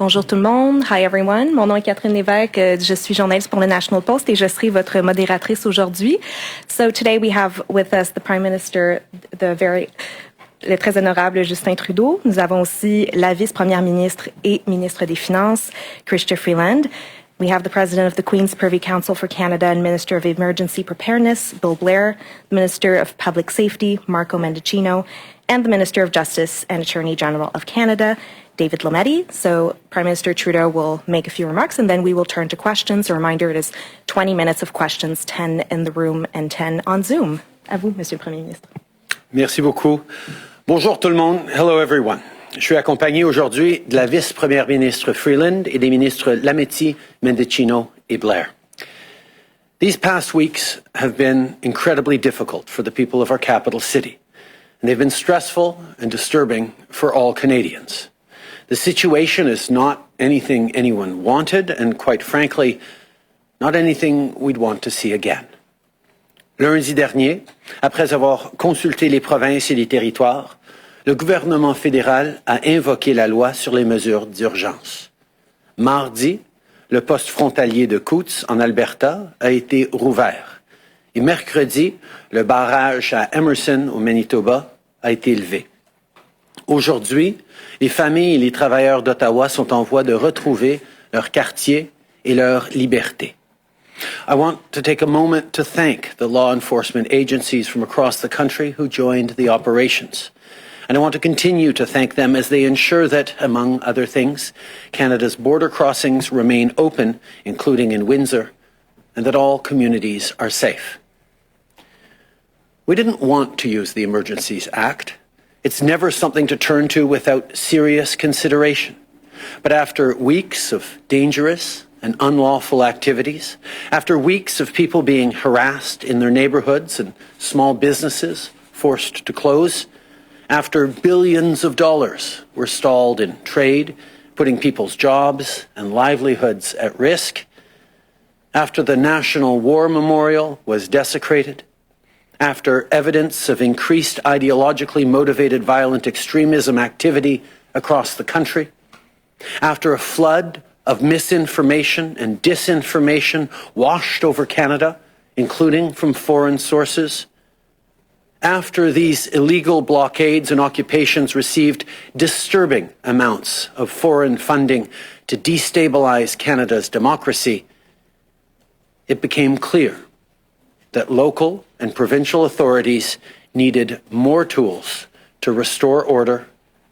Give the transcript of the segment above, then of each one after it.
Bonjour tout le monde. Hi everyone. Mon nom est Catherine Lévesque. Je suis journaliste pour le National Post et je serai votre modératrice aujourd'hui. So today we have with us the Prime Minister, le très honorable Justin Trudeau. Nous avons aussi la vice-première ministre et ministre des Finances, Chrystia Freeland. We have the President of the Queen's Privy Council for Canada and Minister of Emergency Preparedness, Bill Blair, the Minister of Public Safety, Marco Mendicino, and the Minister of Justice and Attorney General of Canada, David Lametti. So Prime Minister Trudeau will make a few remarks and then we will turn to questions. A reminder, it is 20 minutes of questions, 10 in the room and 10 on Zoom. À vous, Monsieur le Premier ministre. Merci beaucoup. Bonjour tout le monde. Hello everyone. Je suis accompagné aujourd'hui de la vice-première ministre Freeland et des ministres Lametti, Mendicino et Blair. These past weeks have been incredibly difficult for the people of our capital city, and they've been stressful and disturbing for all Canadians. The situation is not anything anyone wanted, and quite frankly, not anything we'd want to see again. Lundi dernier, après avoir consulté les provinces et les territoires, le gouvernement fédéral a invoqué la loi sur les mesures d'urgence. Mardi, le poste frontalier de Coutts, en Alberta, a été rouvert. Et mercredi, le barrage à Emerson, au Manitoba, a été levé. Aujourd'hui, les familles et les travailleurs d'Ottawa sont en voie de retrouver leur quartier et leur liberté. I want to take a moment to thank the law enforcement agencies from across the country who joined the operations. And I want to continue to thank them as they ensure that, among other things, Canada's border crossings remain open, including in Windsor, and that all communities are safe. We didn't want to use the Emergencies Act. It's never something to turn to without serious consideration. But after weeks of dangerous and unlawful activities, after weeks of people being harassed in their neighborhoods and small businesses forced to close, after billions of dollars were stalled in trade, putting people's jobs and livelihoods at risk, after the National War Memorial was desecrated, after evidence of increased ideologically motivated violent extremism activity across the country, after a flood of misinformation and disinformation washed over Canada, including from foreign sources, after these illegal blockades and occupations received disturbing amounts of foreign funding to destabilize Canada's democracy, it became clear that local and provincial authorities needed more tools to restore order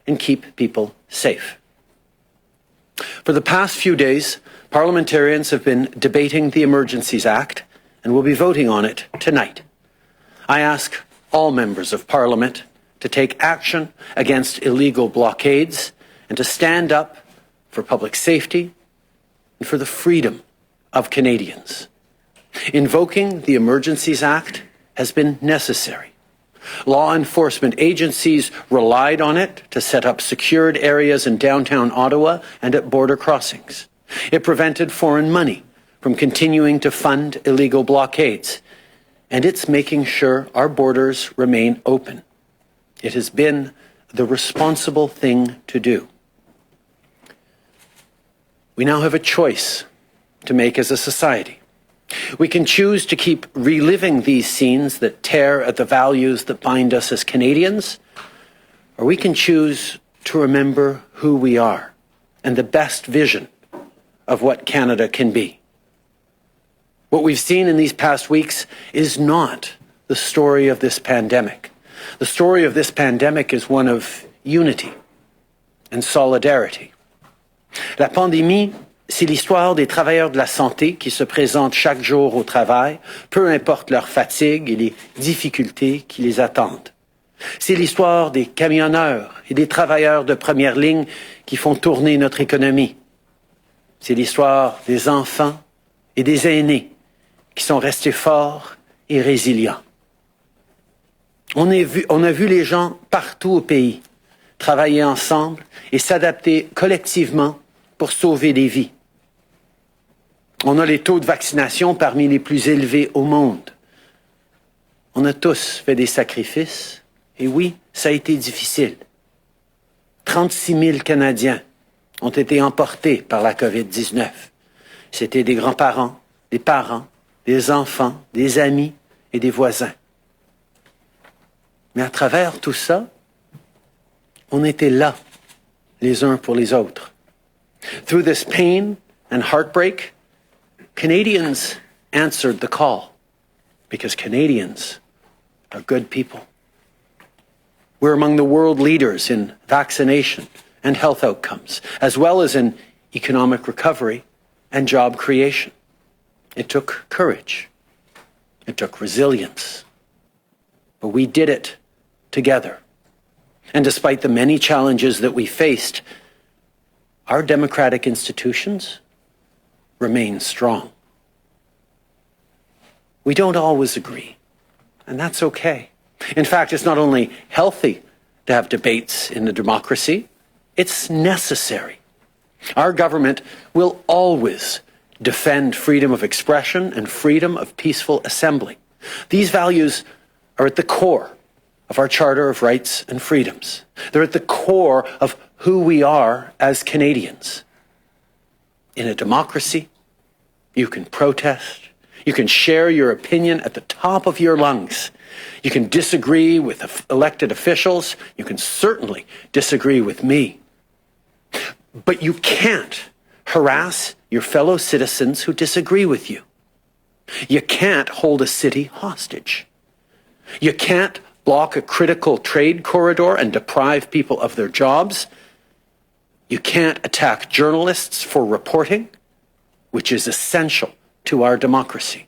and keep people safe. For the past few days, parliamentarians have been debating the Emergencies Act and will be voting on it tonight. I ask all members of Parliament to take action against illegal blockades and to stand up for public safety and for the freedom of Canadians. Invoking the Emergencies Act has been necessary. Law enforcement agencies relied on it to set up secured areas in downtown Ottawa and at border crossings. It prevented foreign money from continuing to fund illegal blockades, and it's making sure our borders remain open. It has been the responsible thing to do. We now have a choice to make as a society. We can choose to keep reliving these scenes that tear at the values that bind us as Canadians, or we can choose to remember who we are and the best vision of what Canada can be. What we've seen in these past weeks is not the story of this pandemic. The story of this pandemic is one of unity and solidarity. La pandémie, c'est l'histoire des travailleurs de la santé qui se présentent chaque jour au travail, peu importe leur fatigue et les difficultés qui les attendent. C'est l'histoire des camionneurs et des travailleurs de première ligne qui font tourner notre économie. C'est l'histoire des enfants et des aînés qui sont restés forts et résilients. On a vu les gens partout au pays travailler ensemble et s'adapter collectivement pour sauver des vies. On a les taux de vaccination parmi les plus élevés au monde. On a tous fait des sacrifices, et oui, ça a été difficile. 36 000 Canadiens ont été emportés par la COVID-19. C'était des grands-parents, des parents, des enfants, des amis et des voisins. Mais à travers tout ça, on était là, les uns pour les autres. Through this pain and heartbreak, Canadians answered the call, because Canadians are good people. We're among the world leaders in vaccination and health outcomes, as well as in economic recovery and job creation. It took courage. It took resilience. But we did it together. And despite the many challenges that we faced, our democratic institutions remain strong. We don't always agree, and that's okay. In fact, it's not only healthy to have debates in a democracy, it's necessary. Our government will always defend freedom of expression and freedom of peaceful assembly. These values are at the core of our Charter of Rights and Freedoms. They're at the core of who we are as Canadians. In a democracy, you can protest, you can share your opinion at the top of your lungs. You can disagree with elected officials. You can certainly disagree with me. But you can't harass your fellow citizens who disagree with you. You can't hold a city hostage. You can't block a critical trade corridor and deprive people of their jobs. You can't attack journalists for reporting, which is essential to our democracy.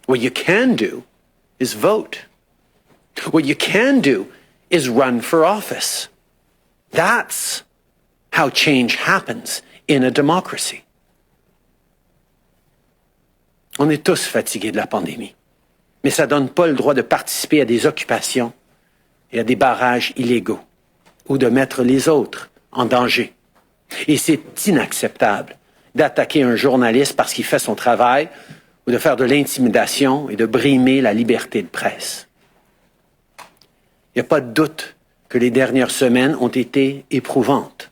What you can do is vote. What you can do is run for office. That's how change happens in a democracy. On est tous fatigués de la pandémie, mais ça ne donne pas le droit de participer à des occupations et à des barrages illégaux ou de mettre les autres en danger. Et c'est inacceptable d'attaquer un journaliste parce qu'il fait son travail ou de faire de l'intimidation et de brimer la liberté de presse. Il n'y a pas de doute que les dernières semaines ont été éprouvantes,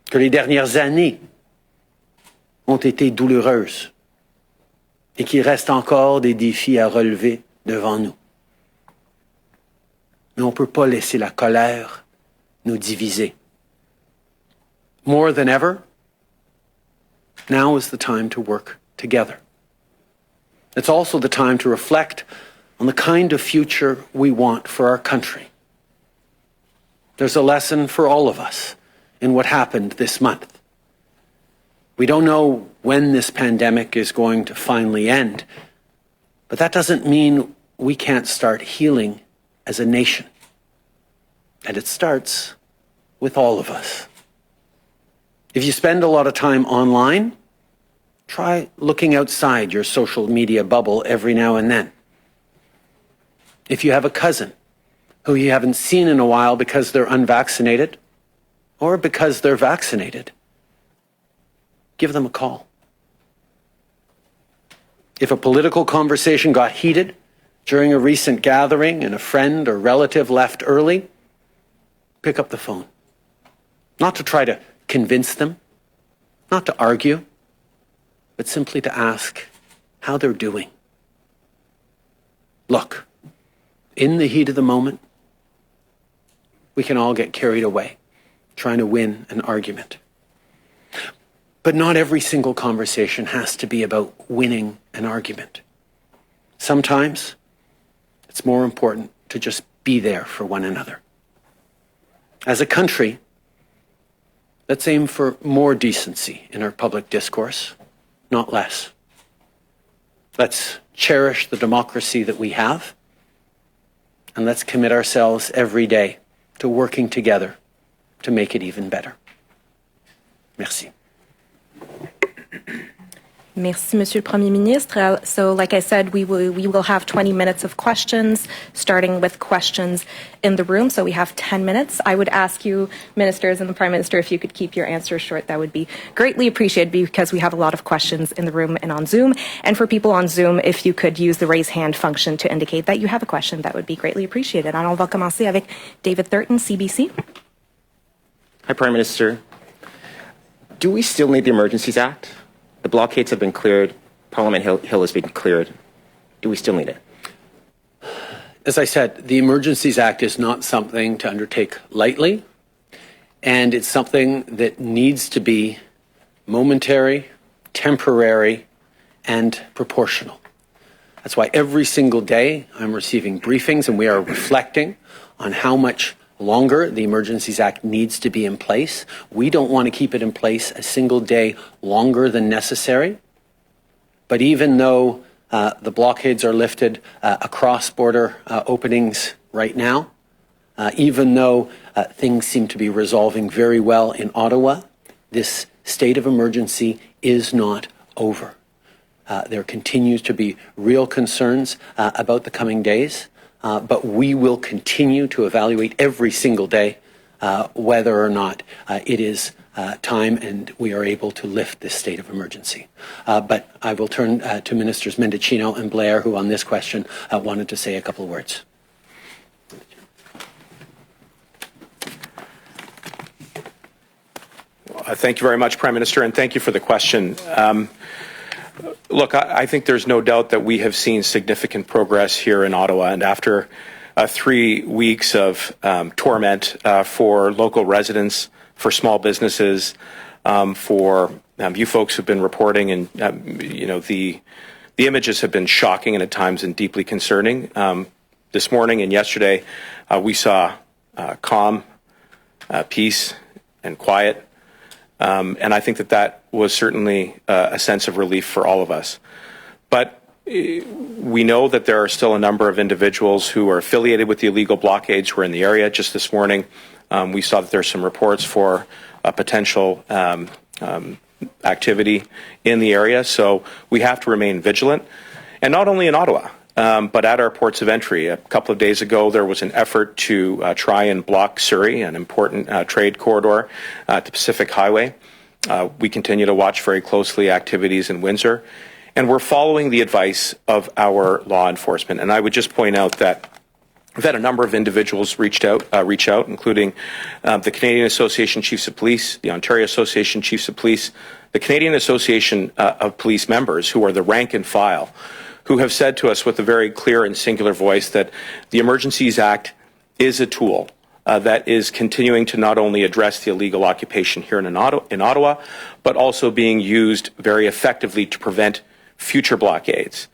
que les dernières années ont été douloureuses et qu'il reste encore des défis à relever devant nous. Mais on ne peut pas laisser la colère nous diviser. More than ever, now is the time to work together. It's also the time to reflect on the kind of future we want for our country. There's a lesson for all of us in what happened this month. We don't know when this pandemic is going to finally end, but that doesn't mean we can't start healing as a nation. And it starts with all of us. If you spend a lot of time online, try looking outside your social media bubble every now and then. If you have a cousin who you haven't seen in a while because they're unvaccinated or because they're vaccinated, give them a call. If a political conversation got heated during a recent gathering and a friend or relative left early, pick up the phone. Not to try to convince them, not to argue, but simply to ask how they're doing. Look, in the heat of the moment, we can all get carried away trying to win an argument. But not every single conversation has to be about winning an argument. Sometimes it's more important to just be there for one another. As a country, let's aim for more decency in our public discourse, not less. Let's cherish the democracy that we have, and let's commit ourselves every day to working together to make it even better. Merci. Merci, Monsieur le Premier Ministre. So, like I said, we will have 20 minutes of questions, starting with questions in the room. So we have 10 minutes. I would ask you, ministers and the Prime Minister, if you could keep your answers short. That would be greatly appreciated because we have a lot of questions in the room and on Zoom. And for people on Zoom, if you could use the raise hand function to indicate that you have a question, that would be greatly appreciated. And on va commencer avec David Thurton, CBC. Hi, Prime Minister. Do we still need the Emergencies Act? The blockades have been cleared. Parliament Hill has been cleared. Do we still need it? As I said, the Emergencies Act is not something to undertake lightly, and it's something that needs to be momentary, temporary, and proportional. That's why every single day I'm receiving briefings and we are reflecting on how much longer the Emergencies Act needs to be in place. We don't want to keep it in place a single day longer than necessary. But even though the blockades are lifted across border openings right now, even though things seem to be resolving very well in Ottawa, this state of emergency is not over. There continues to be real concerns about the coming days, but we will continue to evaluate every single day whether or not it is time and we are able to lift this state of emergency. But I will turn to Ministers Mendicino and Blair, who on this question wanted to say a couple of words. Thank you very much, Prime Minister, and thank you for the question. Look, I think there's no doubt that we have seen significant progress here in Ottawa, and after 3 weeks of torment for local residents, for small businesses, for you folks who've been reporting, and the images have been shocking and at times and deeply concerning. This morning and yesterday, we saw calm, peace, and quiet. And I think that was certainly a sense of relief for all of us. But we know that there are still a number of individuals who are affiliated with the illegal blockades who are in the area. Just this morning, we saw that there are some reports for a potential activity in the area. So we have to remain vigilant. And not only in Ottawa, but at our ports of entry. A couple of days ago, there was an effort to try and block Surrey, an important trade corridor at the Pacific Highway. We continue to watch very closely activities in Windsor, and we're following the advice of our law enforcement. And I would just point out that we've had a number of individuals reach out, including the Canadian Association of Chiefs of Police, the Ontario Association of Chiefs of Police, the Canadian Association of Police members, who are the rank and file, who have said to us with a very clear and singular voice that the Emergencies Act is a tool that is continuing to not only address the illegal occupation here in Ottawa, but also being used very effectively to prevent future blockades.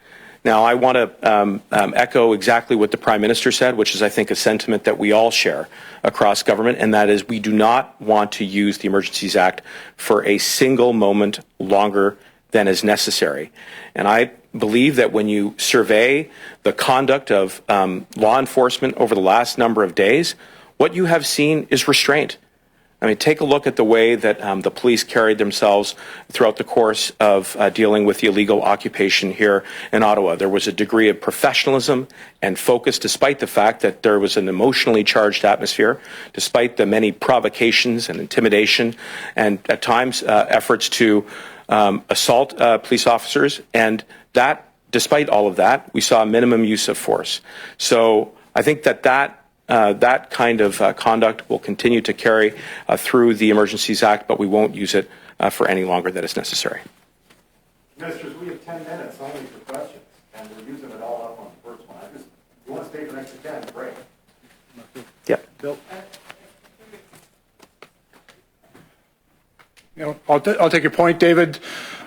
Now, I want to echo exactly what the Prime Minister said, which is, I think, a sentiment that we all share across government, and that is we do not want to use the Emergencies Act for a single moment longer than is necessary. And I believe that when you survey the conduct of law enforcement over the last number of days, what you have seen is restraint. I mean, take a look at the way that the police carried themselves throughout the course of dealing with the illegal occupation here in Ottawa. There was a degree of professionalism and focus, despite the fact that there was an emotionally charged atmosphere, despite the many provocations and intimidation, and at times efforts to assault police officers. And that, despite all of that, we saw a minimum use of force. So I think that kind of conduct will continue to carry through the Emergencies Act, but we won't use it for any longer than is necessary. Ministers, we have 10 minutes only for questions, and we're using it all up on the first one. If you want to stay for an extra 10, great. Yep. Bill? I'll take your point, David.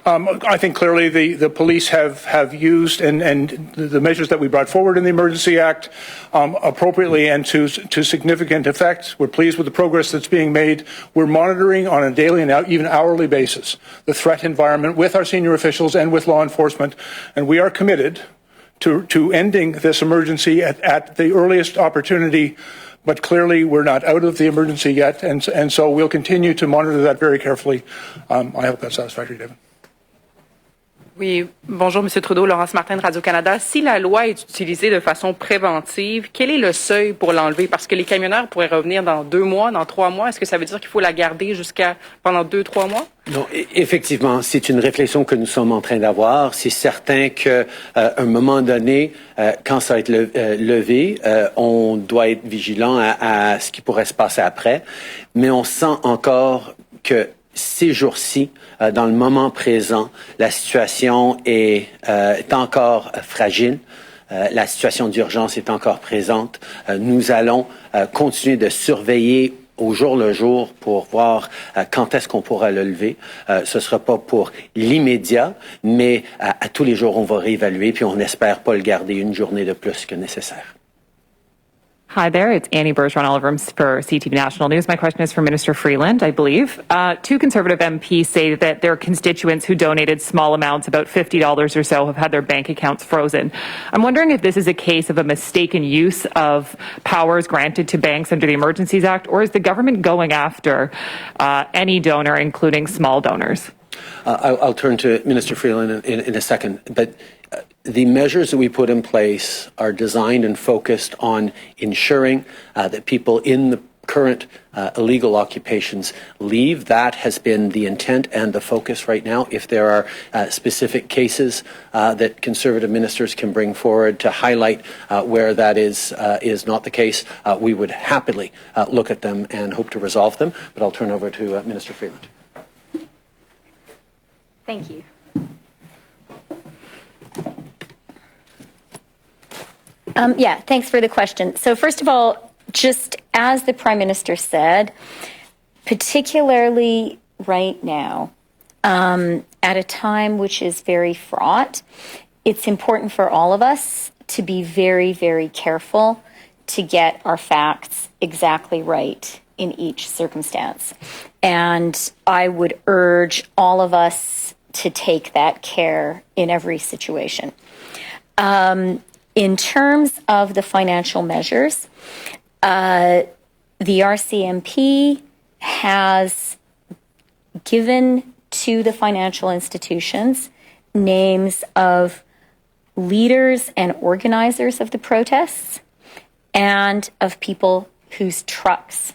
I think clearly the police have used and the measures that we brought forward in the Emergency Act appropriately and to significant effect. We're pleased with the progress that's being made. We're monitoring on a daily and even hourly basis the threat environment with our senior officials and with law enforcement, and we are committed to ending this emergency at the earliest opportunity. But clearly, we're not out of the emergency yet, and so we'll continue to monitor that very carefully. I hope that's satisfactory, David. Oui, bonjour, M. Trudeau, Laurence Martin de Radio-Canada. Si la loi est utilisée de façon préventive, quel est le seuil pour l'enlever? Parce que les camionneurs pourraient revenir dans 2 mois, dans 3 mois. Est-ce que ça veut dire qu'il faut la garder pendant 2-3 mois? Non, effectivement, c'est une réflexion que nous sommes en train d'avoir. C'est certain qu'à un moment donné, quand ça va être levé, on doit être vigilant à ce qui pourrait se passer après. Mais on sent encore que ces jours-ci, dans le moment présent, la situation est encore fragile. La situation d'urgence est encore présente. Nous allons continuer de surveiller au jour le jour pour voir quand est-ce qu'on pourra le lever. Ce ne sera pas pour l'immédiat, mais à tous les jours, on va réévaluer, puis on n'espère pas le garder une journée de plus que nécessaire. Hi there, it's Annie Bergeron-Oliver for CTV National News. My question is for Minister Freeland, I believe. Two Conservative MPs say that their constituents who donated small amounts, about $50 or so, have had their bank accounts frozen. I'm wondering if this is a case of a mistaken use of powers granted to banks under the Emergencies Act, or is the government going after any donor, including small donors? I'll turn to Minister Freeland in a second, but the measures that we put in place are designed and focused on ensuring that people in the current illegal occupations leave. That has been the intent and the focus right now. If there are specific cases that Conservative ministers can bring forward to highlight where that is not the case, we would happily look at them and hope to resolve them. But I'll turn over to Minister Freeland. Thank you. Thanks for the question. So first of all, just as the Prime Minister said, particularly right now, at a time which is very fraught, it's important for all of us to be very, very careful to get our facts exactly right in each circumstance. And I would urge all of us to take that care in every situation. In terms of the financial measures, the RCMP has given to the financial institutions names of leaders and organizers of the protests and of people whose trucks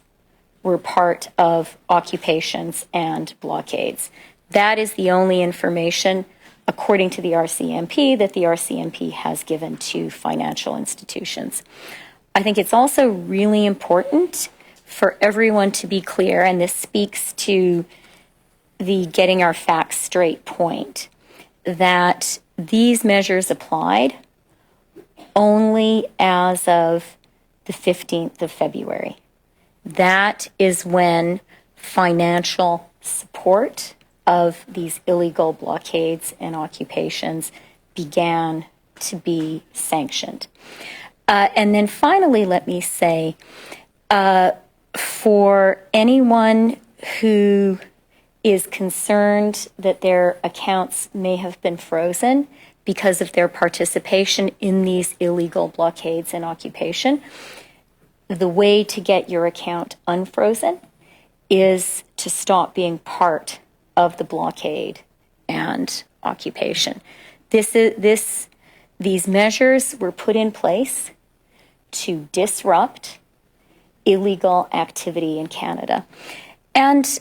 were part of occupations and blockades. That is the only information, according to the RCMP, that the RCMP has given to financial institutions. I think it's also really important for everyone to be clear, and this speaks to the getting our facts straight point, that these measures applied only as of the 15th of February. That is when financial support of these illegal blockades and occupations began to be sanctioned. And then finally, let me say, for anyone who is concerned that their accounts may have been frozen because of their participation in these illegal blockades and occupation, the way to get your account unfrozen is to stop being part of the blockade and occupation. These measures were put in place to disrupt illegal activity in Canada. And,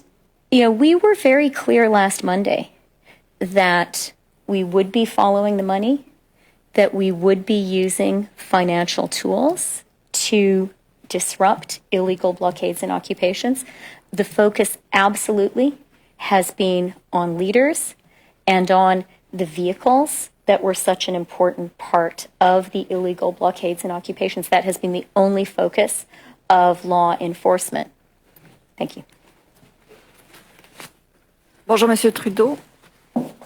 we were very clear last Monday that we would be following the money, that we would be using financial tools to disrupt illegal blockades and occupations. The focus absolutely has been on leaders and on the vehicles that were such an important part of the illegal blockades and occupations. That has been the only focus of law enforcement. Thank you. Bonjour, Monsieur Trudeau.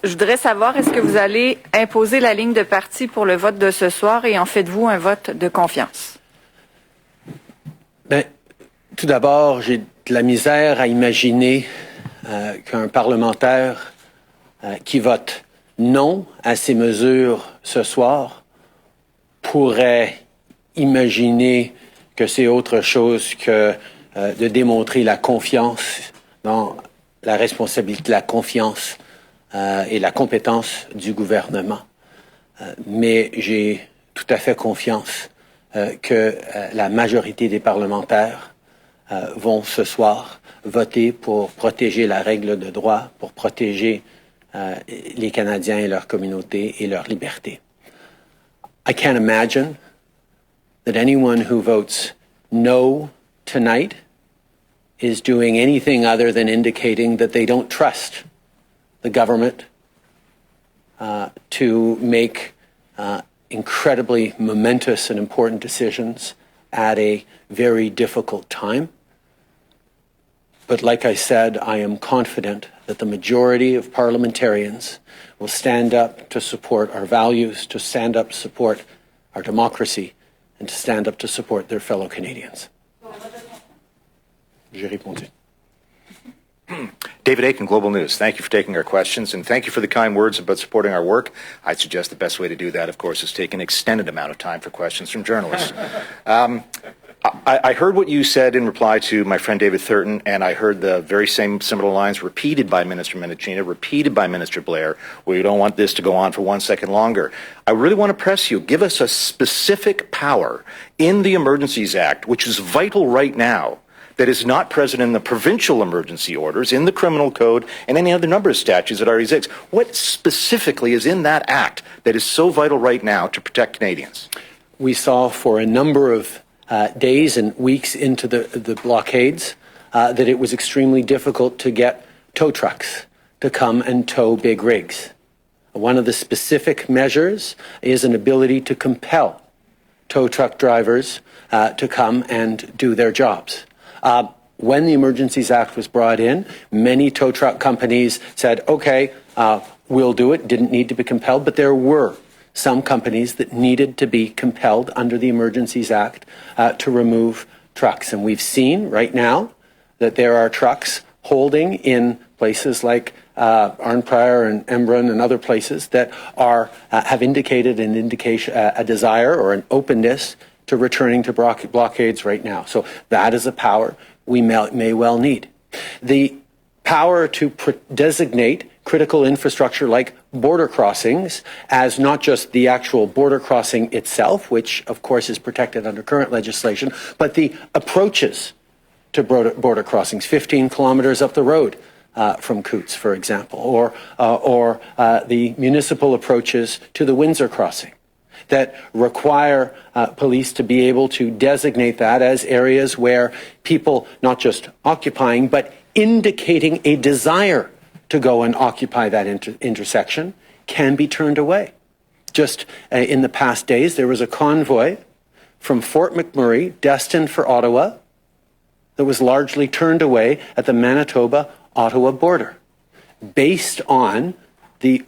Je voudrais savoir, est-ce que vous allez imposer la ligne de parti pour le vote de ce soir et en faites-vous un vote de confiance? Tout d'abord, j'ai de la misère à imaginer qu'un parlementaire qui vote non à ces mesures ce soir pourrait imaginer que c'est autre chose que de démontrer la confiance dans la responsabilité, la confiance et la compétence du gouvernement. Mais j'ai tout à fait confiance que la majorité des parlementaires vont ce soir voter pour protéger la règle de droit, pour protéger les Canadiens et leur communauté et leur liberté. I can't imagine that anyone who votes no tonight is doing anything other than indicating that they don't trust the government to make incredibly momentous and important decisions at a very difficult time. But like I said, I am confident that the majority of parliamentarians will stand up to support our values, to stand up to support our democracy, and to stand up to support their fellow Canadians. J'ai répondu. David Aiken, Global News. Thank you for taking our questions, and thank you for the kind words about supporting our work. I'd suggest the best way to do that, of course, is take an extended amount of time for questions from journalists. I heard what you said in reply to my friend David Thurton, and I heard the very same similar lines repeated by Minister Mendicino, repeated by Minister Blair, where you don't want this to go on for 1 second longer. I really want to press you. Give us a specific power in the Emergencies Act, which is vital right now, that is not present in the provincial emergency orders, in the criminal code, and any other number of statutes that already exist. What specifically is in that act that is so vital right now to protect Canadians? We saw for a number of days and weeks into the blockades that it was extremely difficult to get tow trucks to come and tow big rigs. One of the specific measures is an ability to compel tow truck drivers to come and do their jobs. When the Emergencies Act was brought in, many tow truck companies said, okay, we'll do it, didn't need to be compelled, but there were some companies that needed to be compelled under the Emergencies Act to remove trucks. And we've seen right now that there are trucks holding in places like Arnprior and Embrun and other places that are have indicated a desire or an openness to returning to blockades right now. So that is a power we may well need. The power to designate critical infrastructure like border crossings as not just the actual border crossing itself, which of course is protected under current legislation, but the approaches to border crossings, 15 kilometers up the road from Coutts, for example, or the municipal approaches to the Windsor crossing that require police to be able to designate that as areas where people not just occupying, but indicating a desire to go and occupy that intersection can be turned away. Just in the past days, there was a convoy from Fort McMurray destined for Ottawa that was largely turned away at the Manitoba-Ottawa border based on the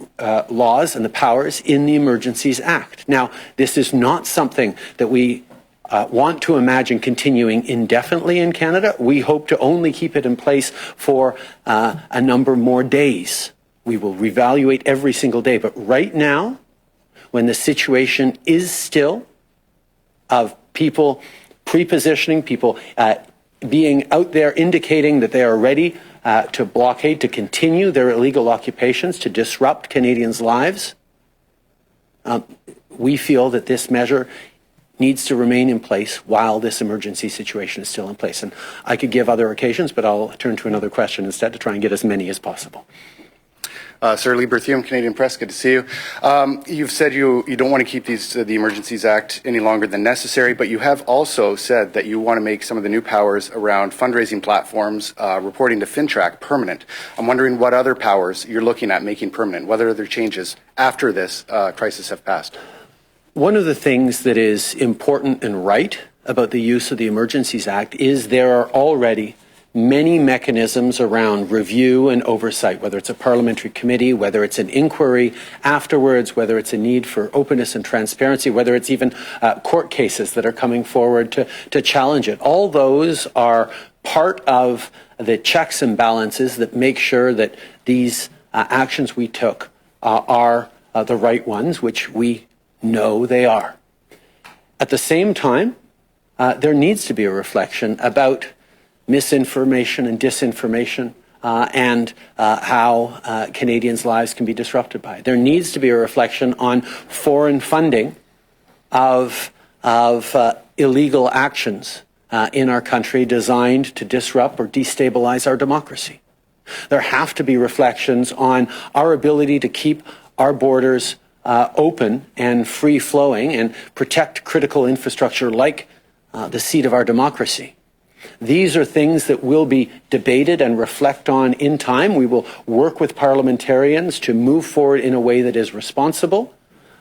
laws and the powers in the Emergencies Act. Now, this is not something that we want to imagine continuing indefinitely in Canada. We hope to only keep it in place for a number more days. We will reevaluate every single day. But right now, when the situation is still of people pre-positioning, people being out there indicating that they are ready to blockade, to continue their illegal occupations, to disrupt Canadians' lives, we feel that this measure needs to remain in place while this emergency situation is still in place. And I could give other occasions, but I'll turn to another question instead to try and get as many as possible. Sir Lee Berthiaume, Canadian Press, good to see you. You've said you don't want to keep the Emergencies Act any longer than necessary, but you have also said that you want to make some of the new powers around fundraising platforms, reporting to FinTrack, permanent. I'm wondering what other powers you're looking at making permanent, what other changes after this crisis have passed. One of the things that is important and right about the use of the Emergencies Act is there are already many mechanisms around review and oversight, whether it's a parliamentary committee, whether it's an inquiry afterwards, whether it's a need for openness and transparency, whether it's even court cases that are coming forward to challenge it. All those are part of the checks and balances that make sure that these actions we took are the right ones, which we know they are. At the same time, there needs to be a reflection about misinformation and disinformation and how Canadians' lives can be disrupted by it. There needs to be a reflection on foreign funding of illegal actions in our country designed to disrupt or destabilize our democracy. There have to be reflections on our ability to keep our borders open and free-flowing and protect critical infrastructure like the seat of our democracy. These are things that will be debated and reflect on in time. We will work with parliamentarians to move forward in a way that is responsible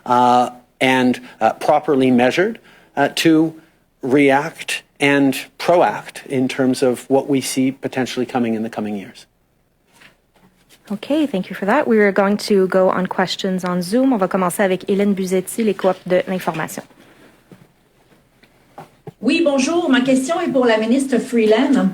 and properly measured to react and proact in terms of what we see potentially coming in the coming years. Okay, thank you for that. We are going to go on questions on Zoom. On va commencer avec Hélène Buzetti, les coop de l'information. Oui, bonjour. Ma question est pour la ministre Freeland.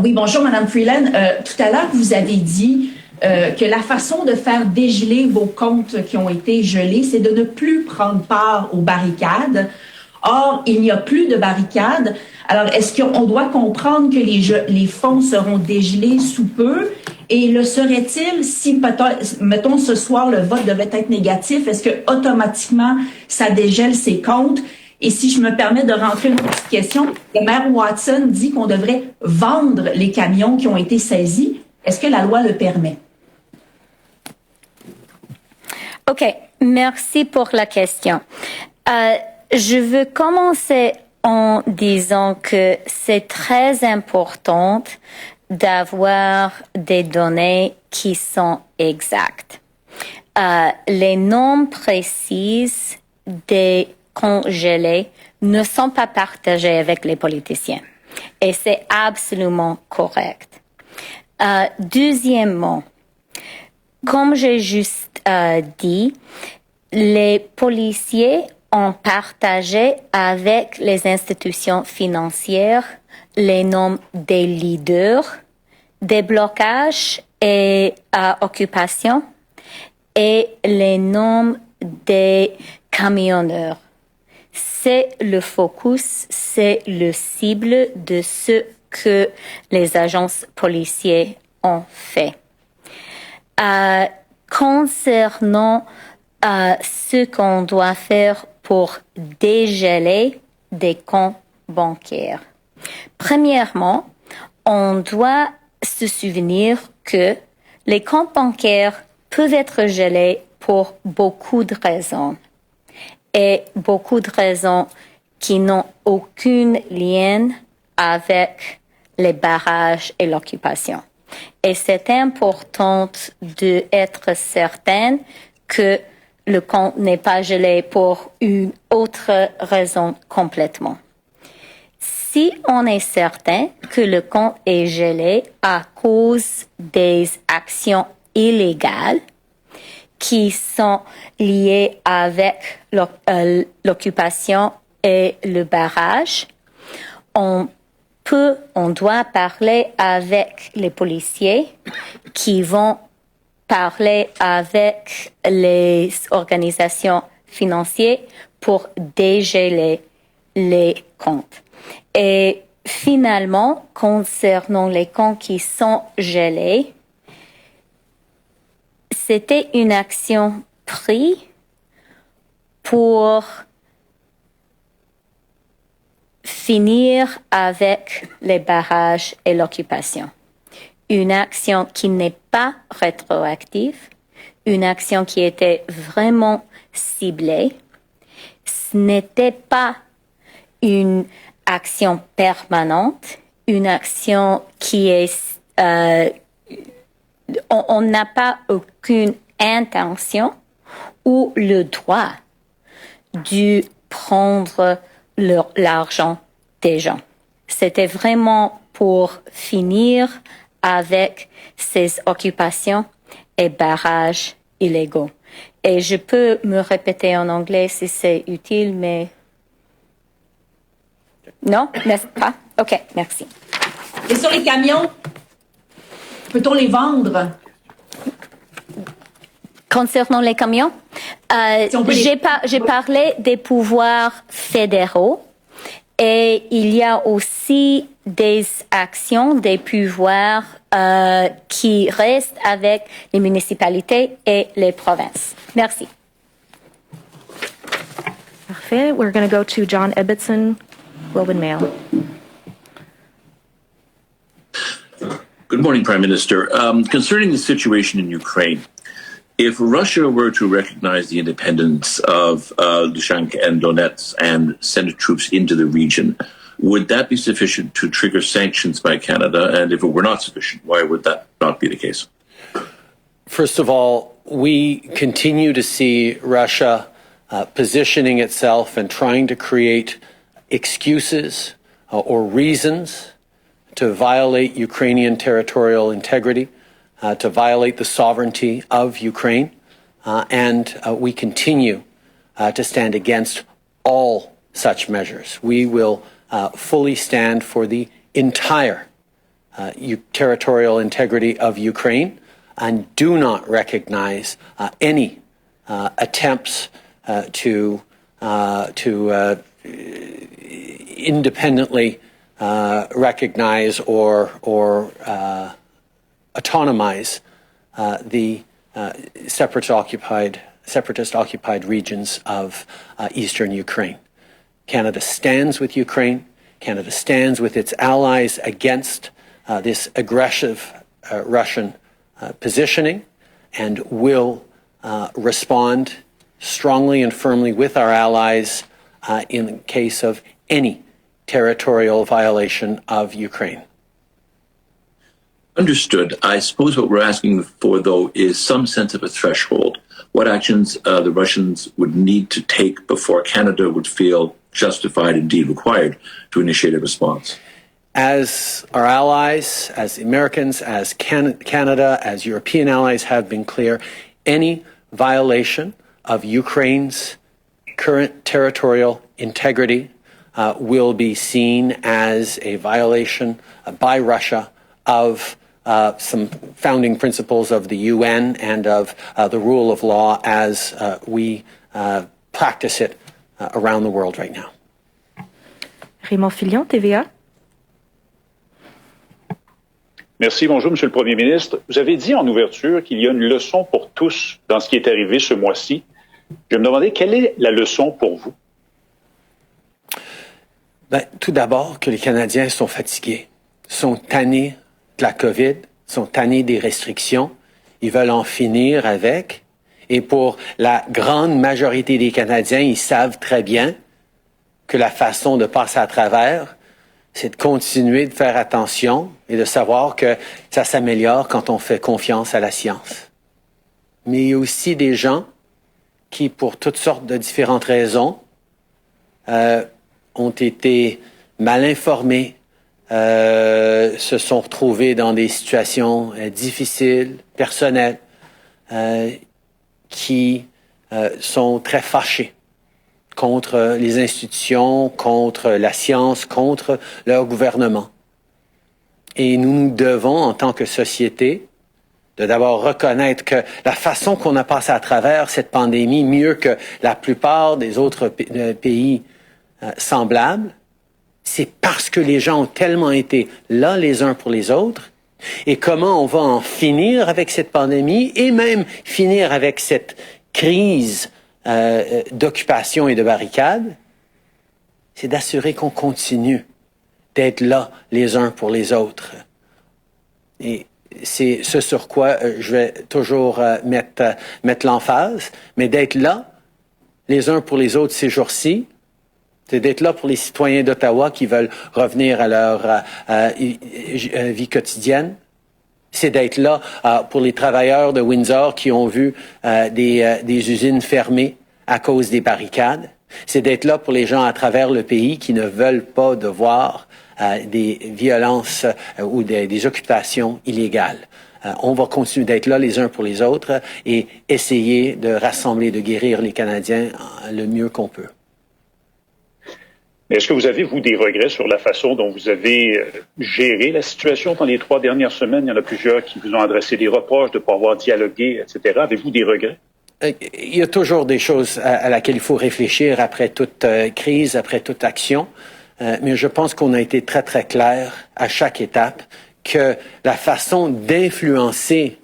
Oui, bonjour, Madame Freeland. Tout à l'heure, vous avez dit que la façon de faire dégeler vos comptes qui ont été gelés, c'est de ne plus prendre part aux barricades. Or, il n'y a plus de barricades. Alors, est-ce qu'on doit comprendre que les fonds seront dégelés sous peu? Et le serait-il si, mettons, ce soir, le vote devait être négatif, est-ce que automatiquement ça dégèle ces comptes? Et si je me permets de rentrer une petite question, le maire Watson dit qu'on devrait vendre les camions qui ont été saisis. Est-ce que la loi le permet? OK, merci pour la question. Je veux commencer en disant que c'est très important d'avoir des données qui sont exactes. Les noms précis des congelés ne sont pas partagés avec les politiciens. Et c'est absolument correct. Deuxièmement, comme j'ai juste dit, les policiers ont partagé avec les institutions financières les noms des leaders, des blocages et occupations et les noms des camionneurs. C'est le focus, c'est le cible de ce que les agences policières ont fait. Concernant ce qu'on doit faire pour dégeler des comptes bancaires. Premièrement, on doit se souvenir que les comptes bancaires peuvent être gelés pour beaucoup de raisons. Et beaucoup de raisons qui n'ont aucun lien avec les barrages et l'occupation. Et c'est important d'être certain que le compte n'est pas gelé pour une autre raison complètement. Si on est certain que le compte est gelé à cause des actions illégales qui sont liées avec l'occupation et le barrage, on doit parler avec les policiers qui vont parler avec les organisations financières pour dégeler les comptes. Et finalement, concernant les comptes qui sont gelés, c'était une action prise pour finir avec les barrages et l'occupation. Une action qui n'est pas rétroactive, une action qui était vraiment ciblée. Ce n'était pas une action permanente, une action qui est... on n'a pas aucune intention ou le droit de prendre l'argent des gens. C'était vraiment pour finir avec ces occupations et barrages illégaux. Et je peux me répéter en anglais si c'est utile, mais... Non, n'est-ce pas? OK, merci. Et sur les camions, peut-on les vendre? Concernant les camions, j'ai parlé des pouvoirs fédéraux et il y a aussi des actions, des pouvoirs qui restent avec les municipalités et les provinces. Merci. Parfait. We're going to go to John Ibbotson, Globe and Mail. Good morning, Prime Minister. Concerning the situation in Ukraine, if Russia were to recognize the independence of Luhansk and Donetsk and send troops into the region, would that be sufficient to trigger sanctions by Canada? And if it were not sufficient, why would that not be the case? First of all, we continue to see Russia positioning itself and trying to create excuses or reasons to violate Ukrainian territorial integrity, to violate the sovereignty of Ukraine, and we continue to stand against all such measures. We will fully stand for the entire territorial integrity of Ukraine and do not recognize any attempts to independently recognize or autonomize the separatist occupied regions of eastern Ukraine. Canada stands with Ukraine. Canada stands with its allies against this aggressive Russian positioning and will respond strongly and firmly with our allies in the case of any territorial violation of Ukraine. Understood. I suppose what we're asking for, though, is some sense of a threshold. What actions the Russians would need to take before Canada would feel justified, indeed required, to initiate a response? As our allies, as Americans, as Canada, as European allies have been clear, any violation of Ukraine's current territorial integrity will be seen as a violation by Russia of some founding principles of the UN and of the rule of law as we practice it around the world right now. Raymond Filion, TVA. Merci. Bonjour, Monsieur le Premier ministre. Vous avez dit en ouverture qu'il y a une leçon pour tous dans ce qui est arrivé ce mois-ci. Je me demandais quelle est la leçon pour vous? Tout d'abord, que les Canadiens sont fatigués, sont tannés de la COVID, sont tannés des restrictions. Ils veulent en finir avec. Et pour la grande majorité des Canadiens, ils savent très bien que la façon de passer à travers, c'est de continuer de faire attention et de savoir que ça s'améliore quand on fait confiance à la science. Mais il y a aussi des gens qui, pour toutes sortes de différentes raisons, ont été mal informés, se sont retrouvés dans des situations difficiles, personnelles, qui sont très fâchés contre les institutions, contre la science, contre leur gouvernement. Et nous devons, en tant que société, de d'abord reconnaître que la façon qu'on a passé à travers cette pandémie, mieux que la plupart des autres pays semblables, c'est parce que les gens ont tellement été là les uns pour les autres. Et comment on va en finir avec cette pandémie et même finir avec cette crise d'occupation et de barricade, c'est d'assurer qu'on continue d'être là les uns pour les autres. Et c'est ce sur quoi je vais toujours mettre l'emphase, mais d'être là les uns pour les autres ces jours-ci, c'est d'être là pour les citoyens d'Ottawa qui veulent revenir à leur vie quotidienne. C'est d'être là pour les travailleurs de Windsor qui ont vu des usines fermées à cause des barricades. C'est d'être là pour les gens à travers le pays qui ne veulent pas de voir des violences ou des occupations illégales. On va continuer d'être là les uns pour les autres et essayer de rassembler, de guérir les Canadiens le mieux qu'on peut. Mais est-ce que vous avez, vous, des regrets sur la façon dont vous avez géré la situation dans les 3 dernières semaines? Il y en a plusieurs qui vous ont adressé des reproches de ne pas avoir dialogué, etc. Avez-vous des regrets? Il y a toujours des choses à laquelle il faut réfléchir après toute crise, après toute action. Mais je pense qu'on a été très, très clair à chaque étape que la façon d'influencer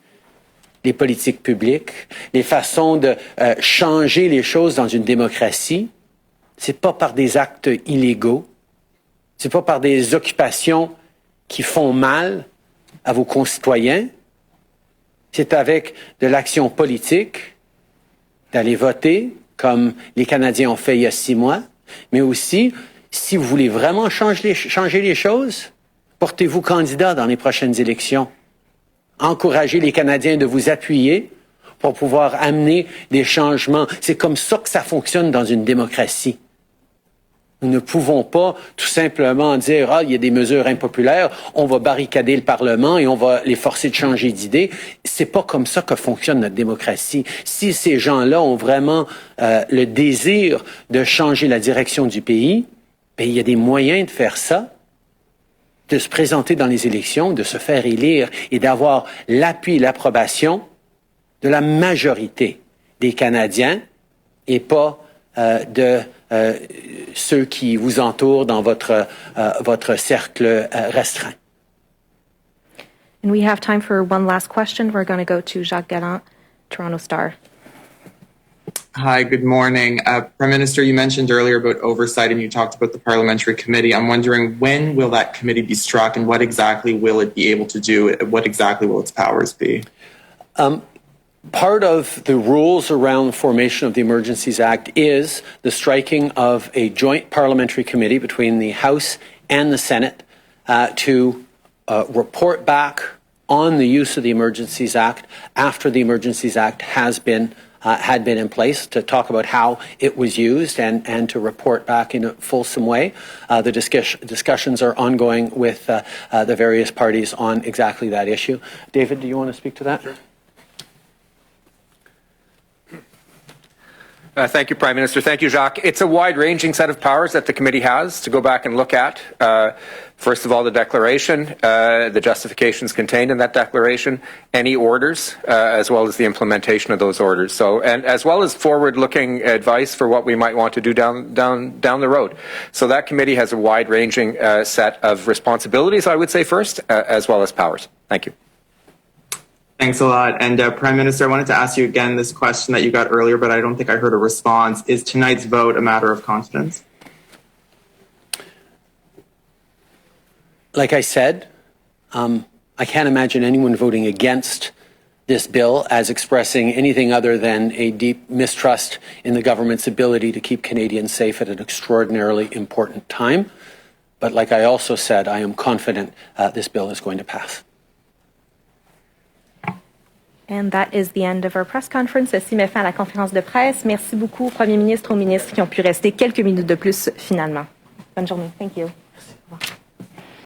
les politiques publiques, les façons de changer les choses dans une démocratie, c'est pas par des actes illégaux, c'est pas par des occupations qui font mal à vos concitoyens, c'est avec de l'action politique, d'aller voter, comme les Canadiens ont fait il y a 6 mois, mais aussi si vous voulez vraiment changer les choses, portez-vous candidat dans les prochaines élections. Encouragez les Canadiens de vous appuyer pour pouvoir amener des changements. C'est comme ça que ça fonctionne dans une démocratie. Nous ne pouvons pas tout simplement dire « Ah, il y a des mesures impopulaires, on va barricader le Parlement et on va les forcer de changer d'idée ». C'est pas comme ça que fonctionne notre démocratie. Si ces gens-là ont vraiment le désir de changer la direction du pays, bien, il y a des moyens de faire ça, de se présenter dans les élections, de se faire élire et d'avoir l'appui et l'approbation de la majorité des Canadiens et pas de ceux qui vous entourent dans votre cercle restreint. And we have time for one last question. We're going to go to Jacques Gallant, Toronto Star. Hi, good morning. Prime Minister, you mentioned earlier about oversight and you talked about the parliamentary committee. I'm wondering, when will that committee be struck and what exactly will it be able to do? What exactly will its powers be? Part of the rules around the formation of the Emergencies Act is the striking of a joint parliamentary committee between the House and the Senate to report back on the use of the Emergencies Act after the Emergencies Act had been in place, to talk about how it was used and to report back in a fulsome way. The discussions are ongoing with the various parties on exactly that issue. David, do you want to speak to that? Sure. Thank you, Prime Minister. Thank you, Jacques. It's a wide-ranging set of powers that the committee has to go back and look at. First of all, the declaration, the justifications contained in that declaration, any orders, as well as the implementation of those orders. So, and as well as forward-looking advice for what we might want to do down the road. So that committee has a wide-ranging set of responsibilities, I would say, first, as well as powers. Thank you. Thanks a lot. And Prime Minister, I wanted to ask you again this question that you got earlier, but I don't think I heard a response. Is tonight's vote a matter of confidence? Like I said, I can't imagine anyone voting against this bill as expressing anything other than a deep mistrust in the government's ability to keep Canadians safe at an extraordinarily important time. But like I also said, I am confident this bill is going to pass. And that is the end of our press conference. Ceci met fin à la conférence de presse. Merci beaucoup au Premier ministre, aux ministres qui ont pu rester quelques minutes de plus finalement. Bonne journée. Thank you.